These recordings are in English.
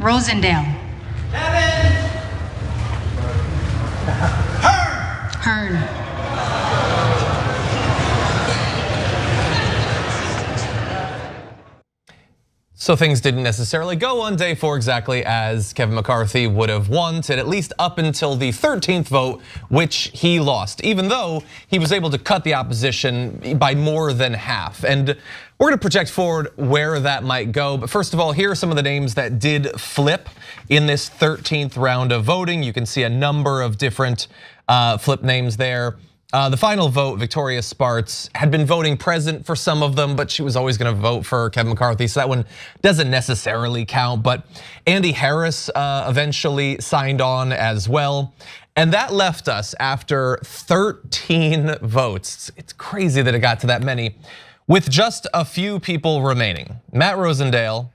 Rosendale. Kevin. Hearn. So things didn't necessarily go on day 4 exactly as Kevin McCarthy would have wanted, at least up until the 13th vote, which he lost, even though he was able to cut the opposition by more than half. And we're gonna project forward where that might go. But first of all, here are some of the names that did flip in this 13th round of voting. You can see a number of different flip names there. The final vote, Victoria Spartz, had been voting present for some of them, but she was always gonna vote for Kevin McCarthy, so that one doesn't necessarily count. But Andy Harris eventually signed on as well. And that left us after 13 votes. It's crazy that it got to that many, with just a few people remaining. Matt Rosendale,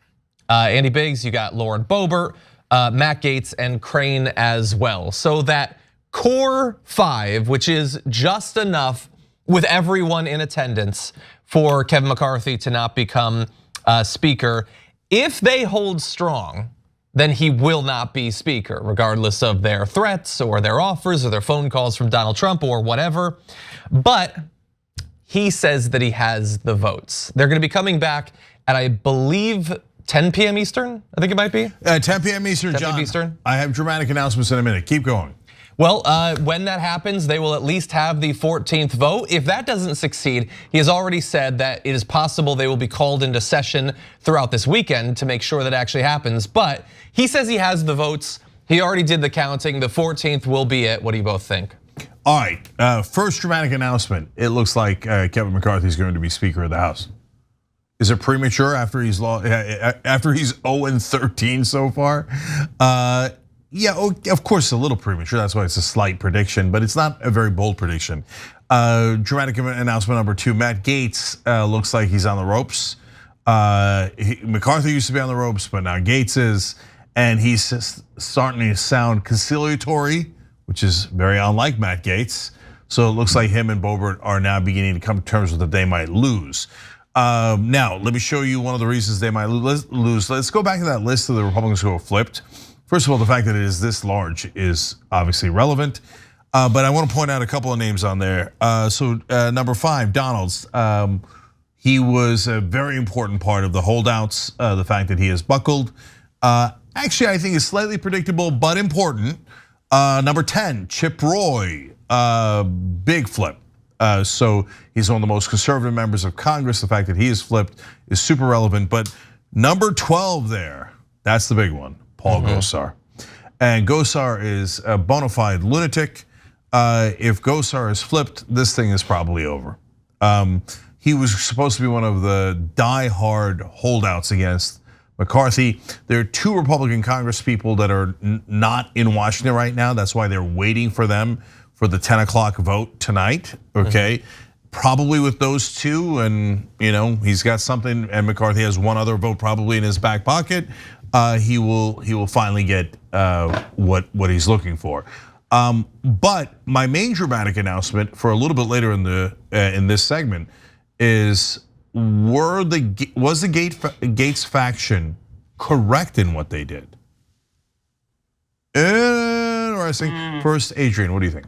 Andy Biggs, you got Lauren Boebert, Matt Gaetz, and Crane as well. So that core 5, which is just enough with everyone in attendance for Kevin McCarthy to not become speaker. If they hold strong, then he will not be speaker, regardless of their threats or their offers or their phone calls from Donald Trump or whatever. But he says that he has the votes. They're gonna be coming back at, I believe, 10 p.m. Eastern, I think it might be. 10 p.m. Eastern, 10 John. p.m. Eastern. I have dramatic announcements in a minute. Keep going. Well, when that happens, they will at least have the 14th vote. If that doesn't succeed, he has already said that it is possible they will be called into session throughout this weekend to make sure that actually happens. But he says he has the votes. He already did the counting. The 14th will be it. What do you both think? All right, first dramatic announcement. It looks like Kevin McCarthy is going to be Speaker of the House. Is it premature after he's 0-13 so far? Yeah, of course, a little premature. That's why it's a slight prediction, but it's not a very bold prediction. Dramatic announcement number 2: Matt Gaetz looks like he's on the ropes. McCarthy used to be on the ropes, but now Gaetz is, and he's starting to sound conciliatory, which is very unlike Matt Gaetz. So it looks like him and Boebert are now beginning to come to terms with that they might lose. Now, let me show you one of the reasons they might lose. Let's go back to that list of the Republicans who have flipped. First of all, the fact that it is this large is obviously relevant, but I want to point out a couple of names on there. So number 5, Donalds. He was a very important part of the holdouts. The fact that he has buckled, actually I think is slightly predictable but important. Number 10, Chip Roy, big flip. So he's one of the most conservative members of Congress. The fact that he has flipped is super relevant. But number 12 there, that's the big one. Paul Gosar. And Gosar is a bona fide lunatic. If Gosar is flipped, this thing is probably over. He was supposed to be one of the die-hard holdouts against McCarthy. There are 2 Republican Congress people that are not in Washington right now. That's why they're waiting for them for the 10 o'clock vote tonight, okay? Probably with those 2, and he's got something, and McCarthy has one other vote probably in his back pocket. He will finally get what he's looking for. But my main dramatic announcement for a little bit later in this segment is was the Gaetz faction correct in what they did? Interesting. First, Adrian, what do you think?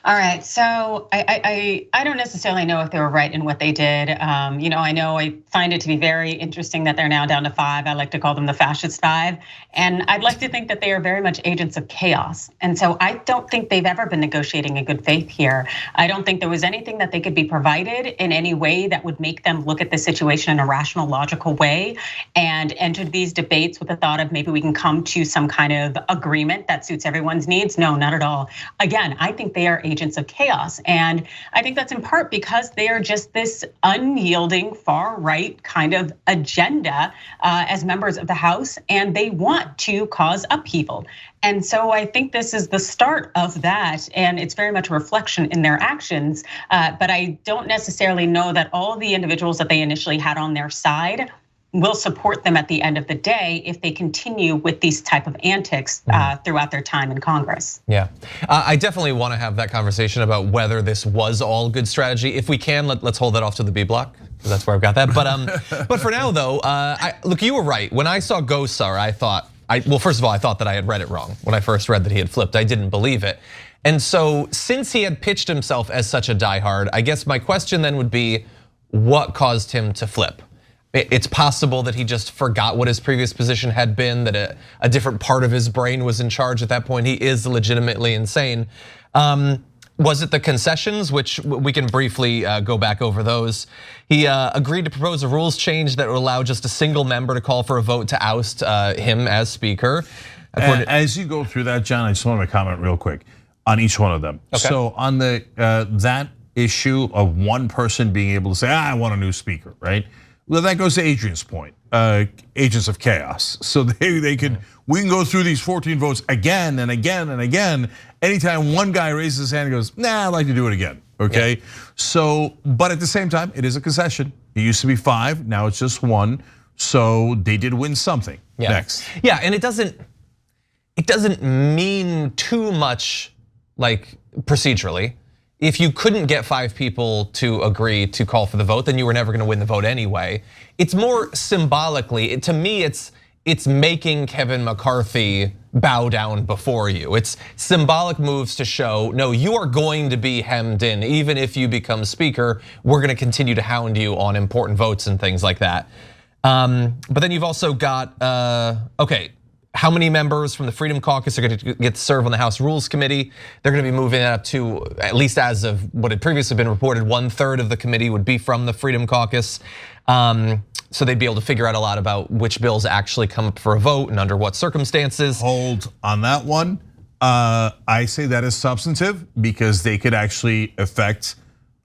All right, so I don't necessarily know if they were right in what they did. I find it to be very interesting that they're now down to 5. I like to call them the fascist 5. And I'd like to think that they are very much agents of chaos. And so I don't think they've ever been negotiating in good faith here. I don't think there was anything that they could be provided in any way that would make them look at the situation in a rational, logical way and enter these debates with the thought of maybe we can come to some kind of agreement that suits everyone's needs. No, not at all. Again, I think they are agents of chaos. And I think that's in part because they are just this unyielding far right kind of agenda as members of the House, and they want to cause upheaval. And so I think this is the start of that, and it's very much a reflection in their actions. But I don't necessarily know that all the individuals that they initially had on their side will support them at the end of the day if they continue with these type of antics throughout their time in Congress. Yeah, I definitely want to have that conversation about whether this was all good strategy. If we can, let's hold that off to the B block, because that's where I've got that. But for now though, look, you were right. When I saw Gosar, I thought, well, first of all, I thought that I had read it wrong. When I first read that he had flipped, I didn't believe it. And so since he had pitched himself as such a diehard, I guess my question then would be, what caused him to flip? It's possible that he just forgot what his previous position had been, that a different part of his brain was in charge at that point. He is legitimately insane. Was it the concessions, which we can briefly go back over those? He agreed to propose a rules change that would allow just a single member to call for a vote to oust him as speaker. As you go through that, John, I just want to comment real quick on each one of them. Okay. So on the that issue of one person being able to say, I want a new speaker, right? Well, that goes to Adrian's point, agents of chaos. So we can go through these 14 votes again and again and again. Anytime one guy raises his hand and goes, nah, I'd like to do it again, okay? Yeah. So, but at the same time, it is a concession. It used to be 5, now it's just 1. So they did win something. Yeah. Next. Yeah, and it doesn't mean too much, like procedurally. If you couldn't get 5 people to agree to call for the vote, then you were never gonna win the vote anyway. It's more symbolically, to me, it's making Kevin McCarthy bow down before you. It's symbolic moves to show, no, you are going to be hemmed in. Even if you become speaker, we're gonna continue to hound you on important votes and things like that. But then you've also got, okay, how many members from the Freedom Caucus are going to get to serve on the House Rules Committee? They're going to be moving up to, at least as of what had previously been reported, 1/3 of the committee would be from the Freedom Caucus. So they'd be able to figure out a lot about which bills actually come up for a vote and under what circumstances. Hold on that one. I say that is substantive because they could actually affect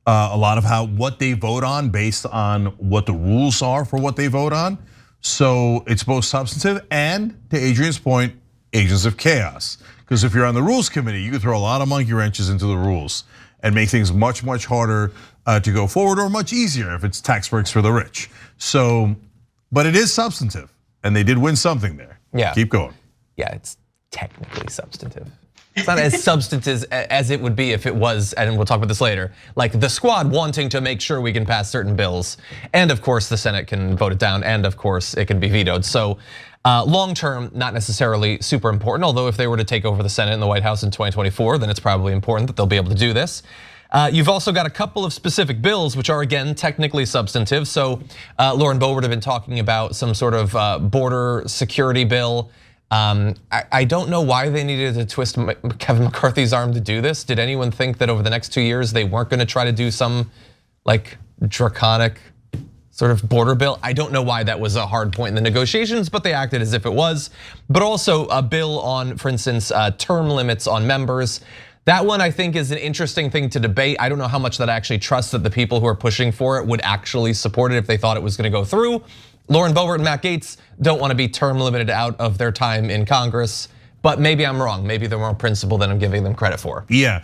a lot of what they vote on based on what the rules are for what they vote on. So it's both substantive and, to Adrian's point, agents of chaos. Because if you're on the rules committee, you can throw a lot of monkey wrenches into the rules and make things much, much harder to go forward, or much easier if it's tax breaks for the rich. So, but it is substantive, and they did win something there. Yeah. Keep going. Yeah, it's technically substantive. It's not as substantive as it would be if it was, and we'll talk about this later, like the squad wanting to make sure we can pass certain bills. And of course, the Senate can vote it down, and of course, it can be vetoed. So long term, not necessarily super important, although if they were to take over the Senate and the White House in 2024, then it's probably important that they'll be able to do this. You've also got a couple of specific bills, which are again, technically substantive. So Lauren Boebert had been talking about some sort of border security bill. I don't know why they needed to twist Kevin McCarthy's arm to do this. Did anyone think that over the next 2 years they weren't gonna try to do some like draconic sort of border bill? I don't know why that was a hard point in the negotiations, but they acted as if it was. But also a bill on, for instance, term limits on members. That one I think is an interesting thing to debate. I don't know how much that I actually trust that the people who are pushing for it would actually support it if they thought it was gonna go through. Lauren Boebert and Matt Gaetz don't want to be term limited out of their time in Congress, but maybe I'm wrong. Maybe they're more principled than I'm giving them credit for. Yeah,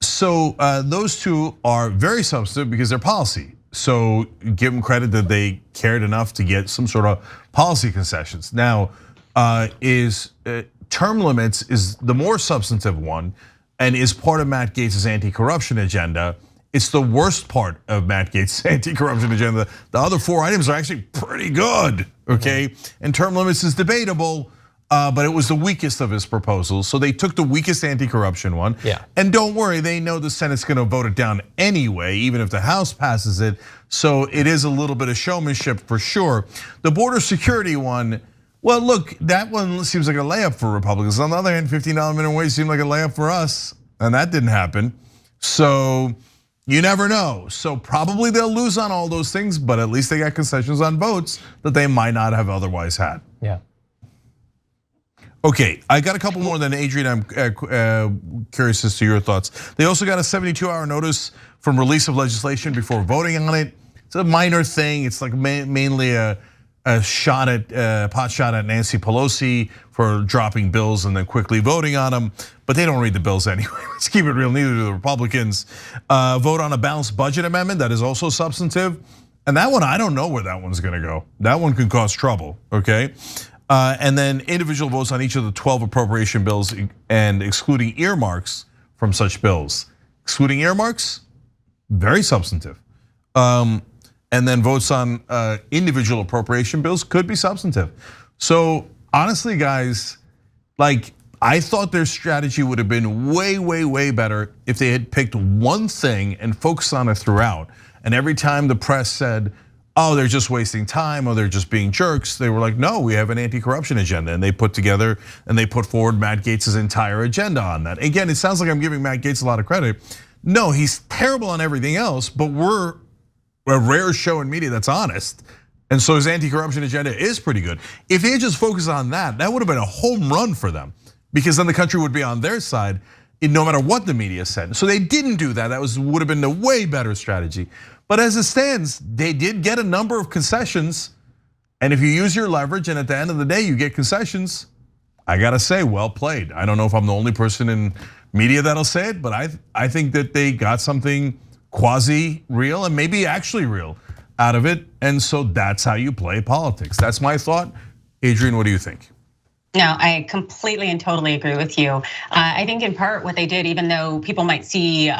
so those two are very substantive because they're policy. So give them credit that they cared enough to get some sort of policy concessions. Now, term limits is the more substantive one and is part of Matt Gaetz's anti-corruption agenda. It's the worst part of Matt Gaetz's anti-corruption agenda. The other 4 items are actually pretty good, okay? And term limits is debatable, but it was the weakest of his proposals. So they took the weakest anti-corruption one. Yeah. And don't worry, they know the Senate's gonna vote it down anyway, even if the House passes it. So it is a little bit of showmanship for sure. The border security one, well, look, that one seems like a layup for Republicans. On the other hand, $15 minimum wage seemed like a layup for us, and that didn't happen. So, you never know. So probably they'll lose on all those things, but at least they got concessions on votes that they might not have otherwise had. Yeah. Okay, I got a couple more than Adrian. I'm curious as to your thoughts. They also got a 72-hour notice from release of legislation before voting on it. It's a minor thing. It's like mainly a pot shot at Nancy Pelosi for dropping bills and then quickly voting on them. But they don't read the bills anyway. Let's keep it real, neither do the Republicans. Vote on a balanced budget amendment, that is also substantive. And that one, I don't know where that one's gonna go. That one could cause trouble, okay? And then individual votes on each of the 12 appropriation bills and excluding earmarks from such bills. Excluding earmarks, very substantive. And then votes on individual appropriation bills could be substantive. So honestly, guys, like I thought their strategy would have been way, way, way better if they had picked one thing and focused on it throughout. And every time the press said, oh, they're just wasting time or they're just being jerks, they were like, no, we have an anti-corruption agenda. And they put together and they put forward Matt Gaetz's entire agenda on that. Again, it sounds like I'm giving Matt Gaetz a lot of credit. No, he's terrible on everything else, but we're a rare show in media that's honest. And so his anti-corruption agenda is pretty good. If they had just focused on that, that would have been a home run for them, because then the country would be on their side no matter what the media said. So they didn't do that. That would have been a way better strategy. But as it stands, they did get a number of concessions. And if you use your leverage and at the end of the day you get concessions, I gotta say, well played. I don't know if I'm the only person in media that'll say it, but I think that they got something quasi-real and maybe actually real out of it. And so that's how you play politics. That's my thought. Adrienne, what do you think? No, I completely and totally agree with you. I think in part what they did, even though people might see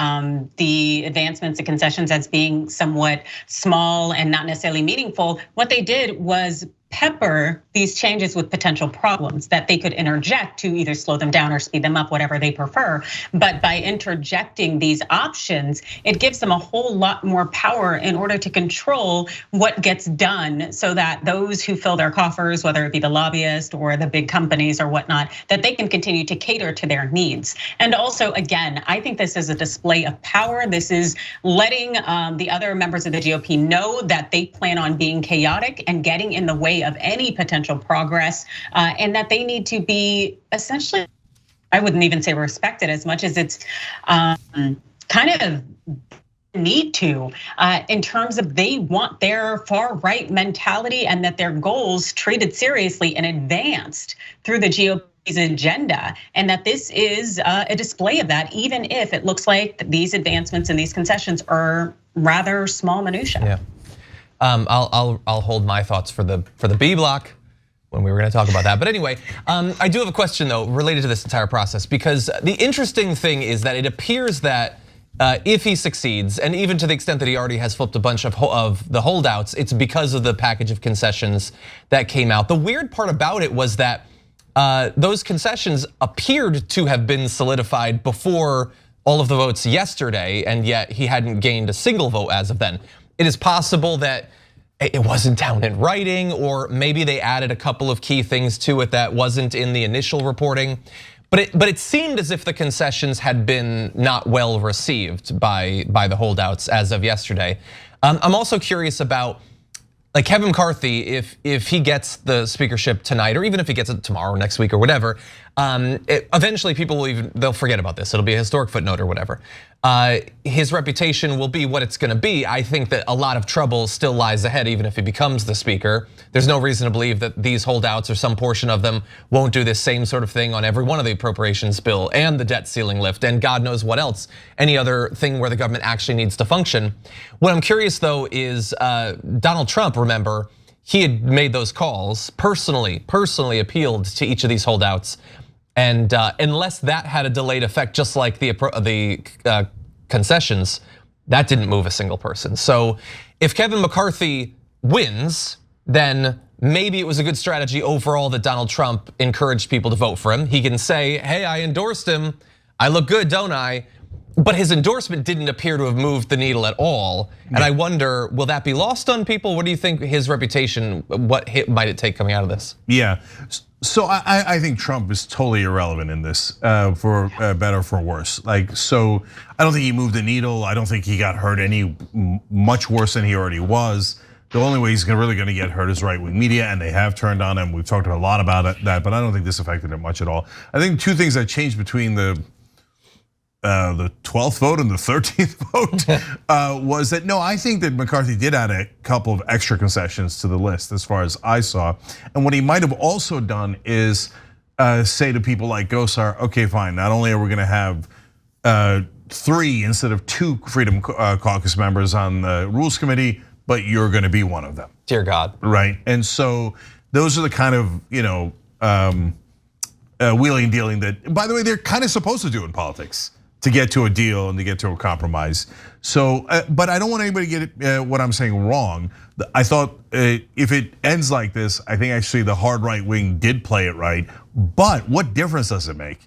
the advancements and concessions as being somewhat small and not necessarily meaningful, what they did was pepper these changes with potential problems that they could interject to either slow them down or speed them up, whatever they prefer. But by interjecting these options, it gives them a whole lot more power in order to control what gets done, so that those who fill their coffers, whether it be the lobbyist or the big companies or whatnot, that they can continue to cater to their needs. And also, again, I think this is a display of power. This is letting the other members of the GOP know that they plan on being chaotic and getting in the way of any potential progress, and that they need to be essentially, I wouldn't even say respected as much as it's kind of need to, in terms of they want their far right mentality and that their goals treated seriously and advanced through the GOP's agenda, and that this is a display of that, even if it looks like these advancements and these concessions are rather small minutia. Yeah. I'll hold my thoughts for the B block when we were going to talk about that. But anyway, I do have a question though related to this entire process, because the interesting thing is that it appears that if he succeeds, and even to the extent that he already has flipped a bunch of the holdouts, it's because of the package of concessions that came out. The weird part about it was that those concessions appeared to have been solidified before all of the votes yesterday, and yet he hadn't gained a single vote as of then. It is possible that it wasn't down in writing, or maybe they added a couple of key things to it that wasn't in the initial reporting. But it seemed as if the concessions had been not well received by the holdouts as of yesterday. I'm also curious about, like, Kevin McCarthy, if he gets the speakership tonight, or even if he gets it tomorrow or next week or whatever, eventually people they'll forget about this. It'll be a historic footnote or whatever. His reputation will be what it's gonna be. I think that a lot of trouble still lies ahead, even if he becomes the speaker. There's no reason to believe that these holdouts or some portion of them won't do this same sort of thing on every one of the appropriations bill and the debt ceiling lift and God knows what else, any other thing where the government actually needs to function. What I'm curious though is Donald Trump, remember, he had made those calls, personally appealed to each of these holdouts. And unless that had a delayed effect, just like the concessions, that didn't move a single person. So if Kevin McCarthy wins, then maybe it was a good strategy overall that Donald Trump encouraged people to vote for him. He can say, hey, I endorsed him. I look good, don't I? But his endorsement didn't appear to have moved the needle at all. And I wonder, will that be lost on people? What do you think his reputation, what hit might it take coming out of this? Yeah, so I think Trump is totally irrelevant in this, for better or for worse. Like, so I don't think he moved the needle. I don't think he got hurt any much worse than he already was. The only way he's really gonna get hurt is right-wing media, and they have turned on him. We've talked a lot about that, but I don't think this affected him much at all. I think two things that changed between the 12th vote and the 13th vote was that, no, I think that McCarthy did add a couple of extra concessions to the list as far as I saw. And what he might have also done is say to people like Gosar, okay, fine, not only are we gonna have 3 instead of 2 Freedom Caucus members on the Rules Committee, but you're gonna be one of them. Dear God. Right, and so those are the kind of, wheeling and dealing that, by the way, they're kind of supposed to do in politics to get to a deal and to get to a compromise. So, but I don't want anybody to get what I'm saying wrong. I thought if it ends like this, I think actually the hard right wing did play it right. But what difference does it make?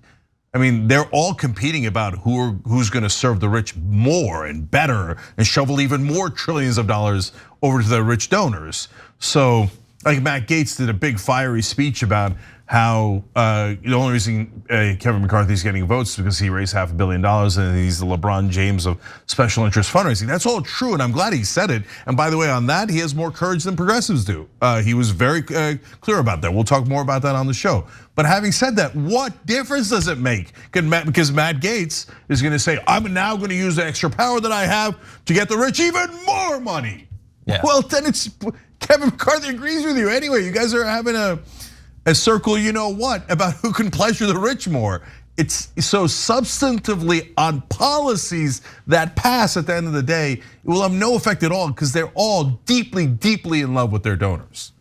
I mean, they're all competing about who's going to serve the rich more and better and shovel even more trillions of dollars over to the rich donors. So, like Matt Gaetz did a big fiery speech about how the only reason Kevin McCarthy is getting votes is because he raised $500 million and he's the LeBron James of special interest fundraising. That's all true, and I'm glad he said it. And by the way, on that, he has more courage than progressives do. He was very clear about that. We'll talk more about that on the show. But having said that, what difference does it make? Because Matt Gaetz is going to say, I'm now going to use the extra power that I have to get the rich even more money. Yeah. Well, then it's Kevin McCarthy agrees with you anyway. You guys are having a circle, you know what, about who can pleasure the rich more. It's so substantively on policies that pass at the end of the day, it will have no effect at all because they're all deeply, deeply in love with their donors.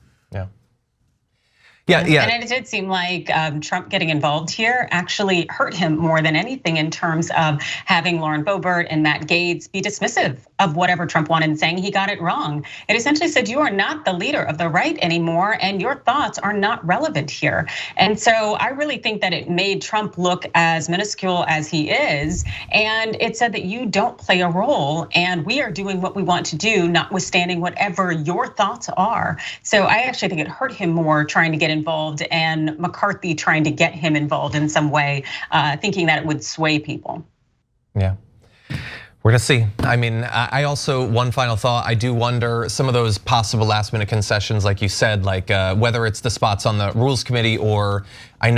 Yeah. And it did seem like Trump getting involved here actually hurt him more than anything in terms of having Lauren Boebert and Matt Gaetz be dismissive of whatever Trump wanted and saying he got it wrong. It essentially said you are not the leader of the right anymore and your thoughts are not relevant here. And so I really think that it made Trump look as minuscule as he is. And it said that you don't play a role and we are doing what we want to do, notwithstanding whatever your thoughts are. So I actually think it hurt him more trying to get involved and McCarthy trying to get him involved in some way, thinking that it would sway people. Yeah. We're gonna see. I mean, I also, one final thought, I do wonder some of those possible last minute concessions, like you said, like whether it's the spots on the Rules Committee or I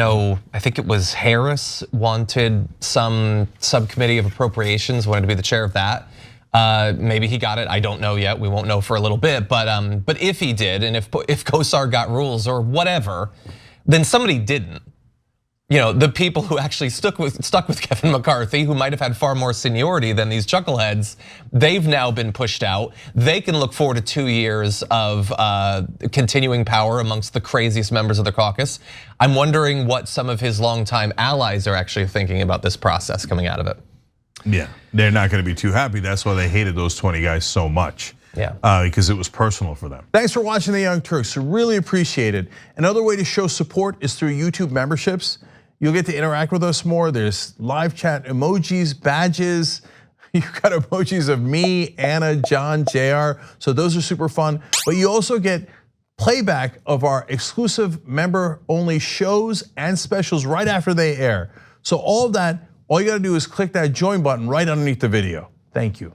think it was Harris wanted some subcommittee of appropriations, wanted to be the chair of that. Maybe he got it, I don't know yet, we won't know for a little bit, but if he did, and if Kosar got rules or whatever, then somebody didn't. The people who actually stuck with Kevin McCarthy, who might have had far more seniority than these chuckleheads, they've now been pushed out. They can look forward to 2 years of continuing power amongst the craziest members of the caucus. I'm wondering what some of his longtime allies are actually thinking about this process coming out of it. Yeah, they're not going to be too happy. That's why they hated those 20 guys so much. Yeah, because it was personal for them. Thanks for watching The Young Turks. Really appreciate it. Another way to show support is through YouTube memberships. You'll get to interact with us more. There's live chat emojis, badges. You've got emojis of me, Anna, John, JR. So those are super fun. But you also get playback of our exclusive member-only shows and specials right after they air. So all of that, all you gotta do is click that join button right underneath the video. Thank you.